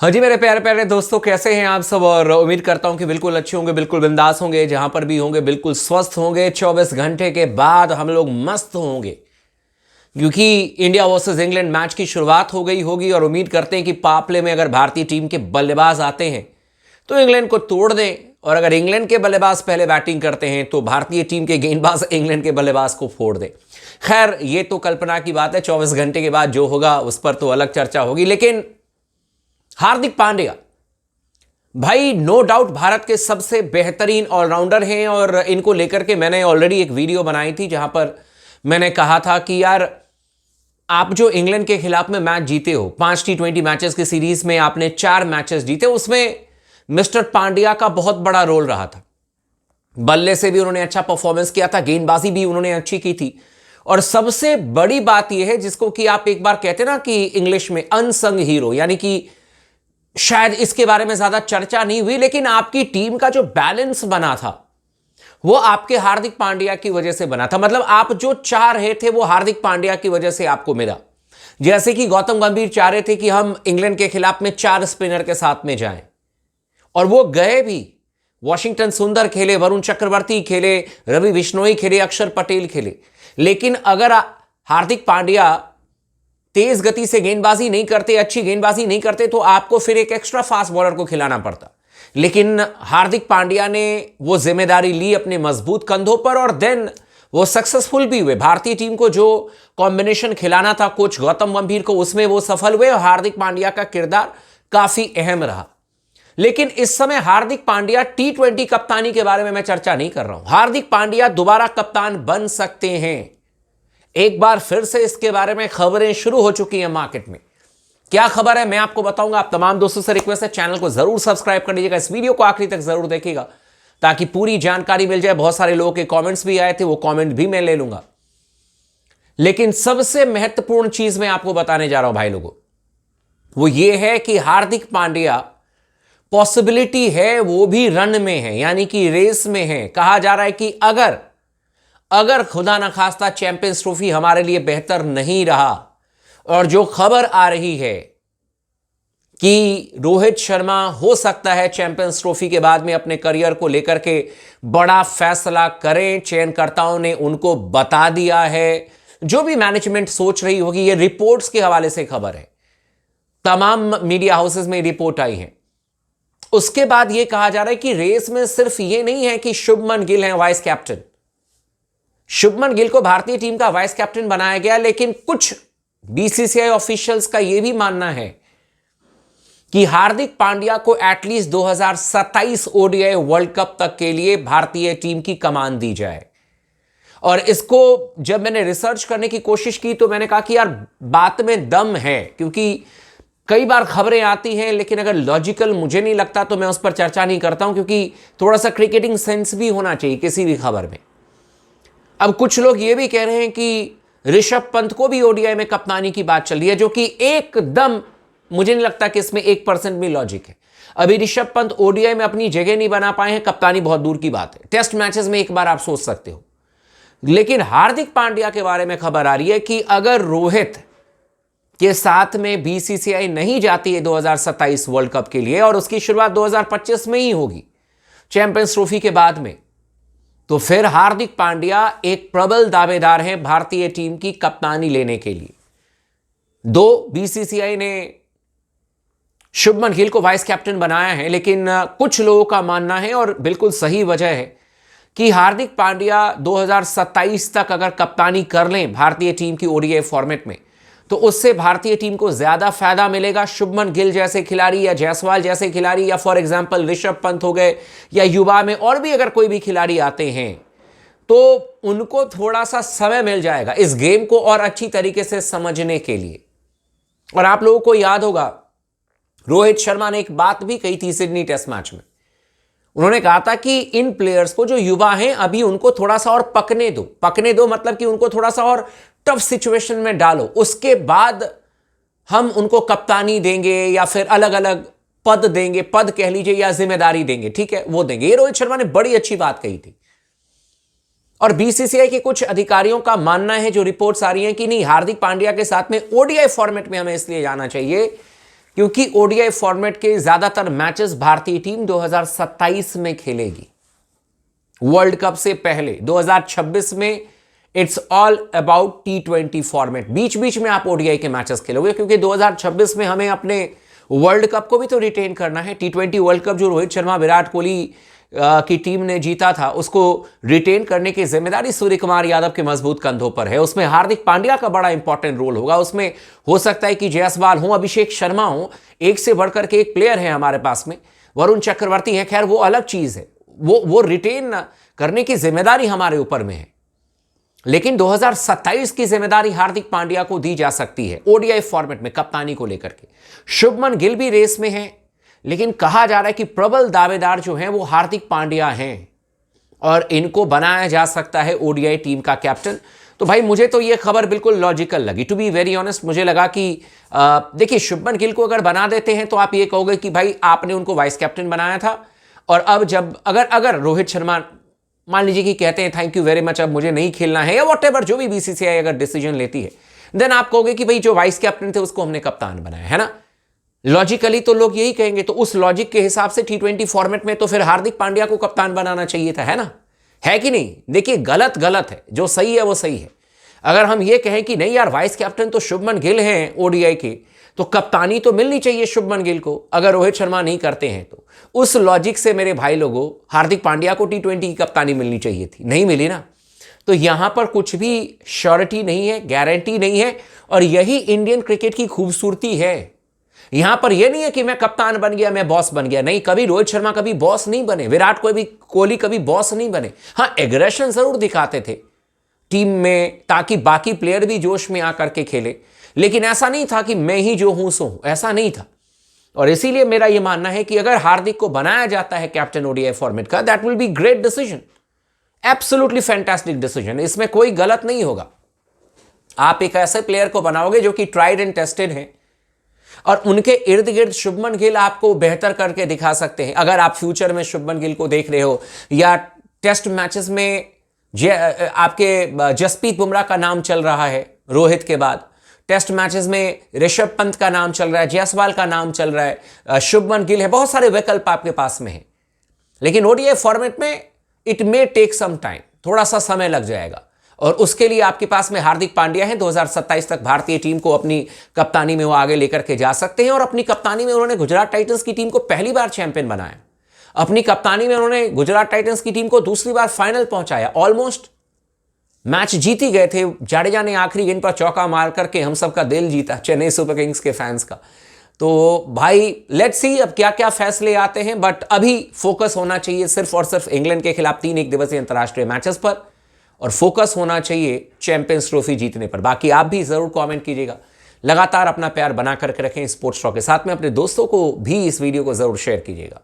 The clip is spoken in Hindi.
हाँ जी मेरे प्यारे प्यारे दोस्तों, कैसे हैं आप सब। और उम्मीद करता हूं कि बिल्कुल अच्छे होंगे, बिल्कुल बिंदास होंगे, जहां पर भी होंगे बिल्कुल स्वस्थ होंगे। 24 घंटे के बाद हम लोग मस्त होंगे क्योंकि इंडिया वर्सेस इंग्लैंड मैच की शुरुआत हो गई होगी। और उम्मीद करते हैं कि पावरप्ले में अगर भारतीय टीम के बल्लेबाज आते हैं तो इंग्लैंड को तोड़ दें, और अगर इंग्लैंड के बल्लेबाज पहले बैटिंग करते हैं तो भारतीय टीम के गेंदबाज इंग्लैंड के बल्लेबाज को फोड़ दें। खैर, ये तो कल्पना की बात है, 24 घंटे के बाद जो होगा उस पर तो अलग चर्चा होगी। लेकिन हार्दिक पांड्या भाई नो डाउट भारत के सबसे बेहतरीन ऑलराउंडर हैं, और इनको लेकर के मैंने ऑलरेडी एक वीडियो बनाई थी जहां पर मैंने कहा था कि यार, आप जो इंग्लैंड के खिलाफ में मैच जीते हो, 5 T20 मैचेस की सीरीज में आपने 4 मैचेस जीते, उसमें मिस्टर पांड्या का बहुत बड़ा रोल रहा था। बल्ले से भी उन्होंने अच्छा परफॉर्मेंस किया था, गेंदबाजी भी उन्होंने अच्छी की थी। और सबसे बड़ी बात यह है, जिसको कि आप एक बार कहते ना कि इंग्लिश में अनसंग हीरो, यानी कि शायद इसके बारे में ज्यादा चर्चा नहीं हुई, लेकिन आपकी टीम का जो बैलेंस बना था वो आपके हार्दिक पांड्या की वजह से बना था। मतलब आप जो चाह रहे थे वो हार्दिक पांड्या की वजह से आपको मिला। जैसे कि गौतम गंभीर चाह रहे थे कि हम इंग्लैंड के खिलाफ में 4 स्पिनर के साथ में जाएं, और वो गए भी। वॉशिंगटन सुंदर खेले, वरुण चक्रवर्ती खेले, रवि बिश्नोई खेले, अक्षर पटेल खेले। लेकिन अगर हार्दिक पांड्या तेज गति से गेंदबाजी नहीं करते, अच्छी गेंदबाजी नहीं करते, तो आपको फिर एक एक्स्ट्रा फास्ट बॉलर को खिलाना पड़ता। लेकिन हार्दिक पांड्या ने वो जिम्मेदारी ली अपने मजबूत कंधों पर, और देन वो सक्सेसफुल भी हुए। भारतीय टीम को जो कॉम्बिनेशन खिलाना था कोच गौतम गंभीर को, उसमें वो सफल हुए, और हार्दिक पांड्या का किरदार काफी अहम रहा। लेकिन इस समय हार्दिक पांड्या T20 कप्तानी के बारे में मैं चर्चा नहीं कर रहा हूं। हार्दिक पांड्या दोबारा कप्तान बन सकते हैं। एक बार फिर से इसके बारे में खबरें शुरू हो चुकी हैं मार्केट में। क्या खबर है मैं आपको बताऊंगा। आप तमाम दोस्तों से रिक्वेस्ट है, चैनल को जरूर सब्सक्राइब कर लीजिएगा, इस वीडियो को आखिरी तक जरूर देखिएगा ताकि पूरी जानकारी मिल जाए। बहुत सारे लोगों के कमेंट्स भी आए थे, वो कमेंट भी मैं ले लूंगा। लेकिन सबसे महत्वपूर्ण चीज मैं आपको बताने जा रहा हूं भाई लोगों, वो ये है कि हार्दिक पांड्या पॉसिबिलिटी है वो भी रन में है, यानी कि रेस में है। कहा जा रहा है कि अगर खुदा ना खास्ता चैंपियंस ट्रॉफी हमारे लिए बेहतर नहीं रहा, और जो खबर आ रही है कि रोहित शर्मा हो सकता है चैंपियंस ट्रॉफी के बाद में अपने करियर को लेकर के बड़ा फैसला करें, चयनकर्ताओं ने उनको बता दिया है। जो भी मैनेजमेंट सोच रही होगी, ये रिपोर्ट्स के हवाले से खबर है, तमाम मीडिया हाउसेस में रिपोर्ट आई है। उसके बाद यह कहा जा रहा है कि रेस में सिर्फ यह नहीं है कि शुभमन गिल है वाइस कैप्टन। शुभमन गिल को भारतीय टीम का वाइस कैप्टन बनाया गया, लेकिन कुछ बीसीसीआई ऑफिशियल्स का यह भी मानना है कि हार्दिक पांड्या को एटलीस्ट 2027 ओडीआई वर्ल्ड कप तक के लिए भारतीय टीम की कमान दी जाए। और इसको जब मैंने रिसर्च करने की कोशिश की तो मैंने कहा कि यार, बात में दम है, क्योंकि कई बार खबरें आती हैं, लेकिन अगर लॉजिकल मुझे नहीं लगता तो मैं उस पर चर्चा नहीं करता हूं, क्योंकि थोड़ा सा क्रिकेटिंग सेंस भी होना चाहिए किसी भी खबर में। अब कुछ लोग ये भी कह रहे हैं कि ऋषभ पंत को भी ओडीआई में कप्तानी की बात चल रही है, जो कि एकदम मुझे नहीं लगता कि इसमें 1% भी लॉजिक है। अभी ऋषभ पंत ओडीआई में अपनी जगह नहीं बना पाए हैं, कप्तानी बहुत दूर की बात है। टेस्ट मैचेस में एक बार आप सोच सकते हो। लेकिन हार्दिक पांड्या के बारे में खबर आ रही है कि अगर रोहित के साथ में बीसीसीआई नहीं जाती है 2027 वर्ल्ड कप के लिए, और उसकी शुरुआत 2025 में ही होगी चैंपियंस ट्रॉफी के बाद में, तो फिर हार्दिक पांड्या एक प्रबल दावेदार हैं भारतीय टीम की कप्तानी लेने के लिए। बीसीसीआई ने शुभमन गिल को वाइस कैप्टन बनाया है, लेकिन कुछ लोगों का मानना है, और बिल्कुल सही वजह है, कि हार्दिक पांड्या 2027 तक अगर कप्तानी कर लें भारतीय टीम की ओडीआई फॉर्मेट में, तो उससे भारतीय टीम को ज्यादा फायदा मिलेगा। शुभमन गिल जैसे खिलाड़ी या जायसवाल जैसे खिलाड़ी, या फॉर एग्जांपल ऋषभ पंत हो गए, या युवा में और भी अगर कोई भी खिलाड़ी आते हैं, तो उनको थोड़ा सा समय मिल जाएगा इस गेम को और अच्छी तरीके से समझने के लिए। और आप लोगों को याद होगा, रोहित शर्मा ने एक बात भी कही थी सिडनी टेस्ट मैच में। उन्होंने कहा था कि इन प्लेयर्स को, जो युवा हैं, अभी उनको थोड़ा सा और पकने दो, मतलब कि उनको थोड़ा सा और टफ सिचुएशन में डालो, उसके बाद हम उनको कप्तानी देंगे या फिर अलग अलग पद देंगे, पद कह लीजिए या जिम्मेदारी देंगे, ठीक है, वो देंगे। ये रोहित शर्मा ने बड़ी अच्छी बात कही थी। और बीसीसीआई के कुछ अधिकारियों का मानना है, जो रिपोर्ट्स आ रही हैं, कि नहीं, हार्दिक पांड्या के साथ में ओडीआई फॉर्मेट में हमें इसलिए जाना चाहिए क्योंकि ओडीआई फॉर्मेट के ज्यादातर मैचेस भारतीय टीम 2027 में खेलेगी, वर्ल्ड कप से पहले। 2026 में it's all about T20 format. बीच बीच में आप ओडीआई के मैचेस खेलोगे, क्योंकि 2026 में हमें अपने वर्ल्ड कप को भी तो रिटेन करना है। T20 वर्ल्ड कप जो रोहित शर्मा, विराट कोहली की टीम ने जीता था, उसको रिटेन करने की जिम्मेदारी सूर्य कुमार यादव के मजबूत कंधों पर है। उसमें हार्दिक पांड्या का बड़ा इंपॉर्टेंट रोल होगा। उसमें हो सकता है कि जायसवाल हो, अभिषेक शर्मा हो, एक से बढ़कर के एक प्लेयर है हमारे पास में, वरुण चक्रवर्ती है। खैर वो अलग चीज है, वो रिटेन करने की जिम्मेदारी हमारे ऊपर में है। लेकिन 2027 की जिम्मेदारी हार्दिक पांड्या को दी जा सकती है ओडीआई फॉर्मेट में कप्तानी को लेकर के। शुभमन गिल भी रेस में है, लेकिन कहा जा रहा है कि प्रबल दावेदार जो हैं वो हार्दिक पांड्या हैं और इनको बनाया जा सकता है ओडीआई टीम का कैप्टन। तो भाई मुझे तो ये खबर बिल्कुल लॉजिकल लगी, टू बी वेरी ऑनेस्ट। मुझे लगा कि देखिए, शुभमन गिल को अगर बना देते हैं तो आप ये कहोगे कि भाई आपने उनको वाइस कैप्टन बनाया था, और अब जब अगर रोहित शर्मा मान लीजिए कि कहते हैं थैंक यू वेरी मच, अब मुझे नहीं खेलना है, या वॉटेवर जो भी बीसीसीआई अगर डिसीजन लेती है, देन आप कहोगे कि भाई जो वाइस कैप्टन थे उसको हमने कप्तान बनाया है ना। लॉजिकली तो लोग यही कहेंगे। तो उस लॉजिक के हिसाब से T20 फॉर्मेट में तो फिर हार्दिक पांड्या को कप्तान बनाना चाहिए था, है ना, है कि नहीं। देखिए, गलत गलत है, जो सही है वो सही है। अगर हम ये कहें कि नहीं यार, वाइस कैप्टन तो शुभमन गिल हैं ओडीआई के, तो कप्तानी तो मिलनी चाहिए शुभमन गिल को, अगर रोहित शर्मा नहीं करते हैं तो। उस लॉजिक से मेरे भाई लोगों, हार्दिक पांड्या को T20 की कप्तानी मिलनी चाहिए थी, नहीं मिली ना। तो यहां पर कुछ भी श्योरिटी नहीं है, गारंटी नहीं है, और यही इंडियन क्रिकेट की खूबसूरती है। यहां पर यह नहीं है कि मैं कप्तान बन गया, मैं बॉस बन गया। नहीं, कभी रोहित शर्मा कभी बॉस नहीं बने, विराट कोहली कभी बॉस नहीं बने। हां, एग्रेशन जरूर दिखाते थे टीम में, ताकि बाकी प्लेयर भी जोश में आकर के खेले, लेकिन ऐसा नहीं था कि मैं ही जो हूं सो हूं, ऐसा नहीं था। और इसीलिए मेरा यह मानना है कि अगर हार्दिक को बनाया जाता है कैप्टन ओडीआई फॉर्मेट का, that will be great decision, absolutely fantastic decision. इसमें कोई गलत नहीं होगा। आप एक ऐसे प्लेयर को बनाओगे जो कि ट्राइड एंड टेस्टेड है, और उनके इर्द गिर्द शुभमन गिल आपको बेहतर करके दिखा सकते हैं। अगर आप फ्यूचर में शुभमन गिल को देख रहे हो, या टेस्ट मैचेस में आपके जसप्रीत बुमराह का नाम चल रहा है रोहित के बाद, टेस्ट मैचेस में ऋषभ पंत का नाम चल रहा है, जायसवाल का नाम चल रहा है, शुभमन गिल है, बहुत सारे विकल्प आपके पास में हैं। लेकिन ओडीआई फॉर्मेट में it may take some time, थोड़ा सा समय लग जाएगा, और उसके लिए आपके पास में हार्दिक पांड्या हैं। 2027 तक भारतीय टीम को अपनी कप्तानी में वो आगे लेकर के जा सकते हैं, और अपनी कप्तानी में उन्होंने गुजरात टाइटंस की टीम को पहली बार चैंपियन बनाया। अपनी कप्तानी में उन्होंने गुजरात टाइटंस की टीम को दूसरी बार फाइनल पहुंचाया। ऑलमोस्ट मैच जीत ही गए थे, जाडेजा ने आखिरी गेंद पर चौका मार करके हम सबका दिल जीता, चेन्नई सुपर किंग्स के फैंस का। तो भाई लेट्स सी अब क्या क्या फैसले आते हैं, बट अभी फोकस होना चाहिए सिर्फ और सिर्फ इंग्लैंड के खिलाफ 3 एक दिवसीय अंतर्राष्ट्रीय मैचेस पर, और फोकस होना चाहिए चैंपियंस ट्रॉफी जीतने पर। बाकी आप भी जरूर कमेंट कीजिएगा, लगातार अपना प्यार बना करके रखें स्पोर्ट्स टॉक के साथ में, अपने दोस्तों को भी इस वीडियो को जरूर शेयर कीजिएगा।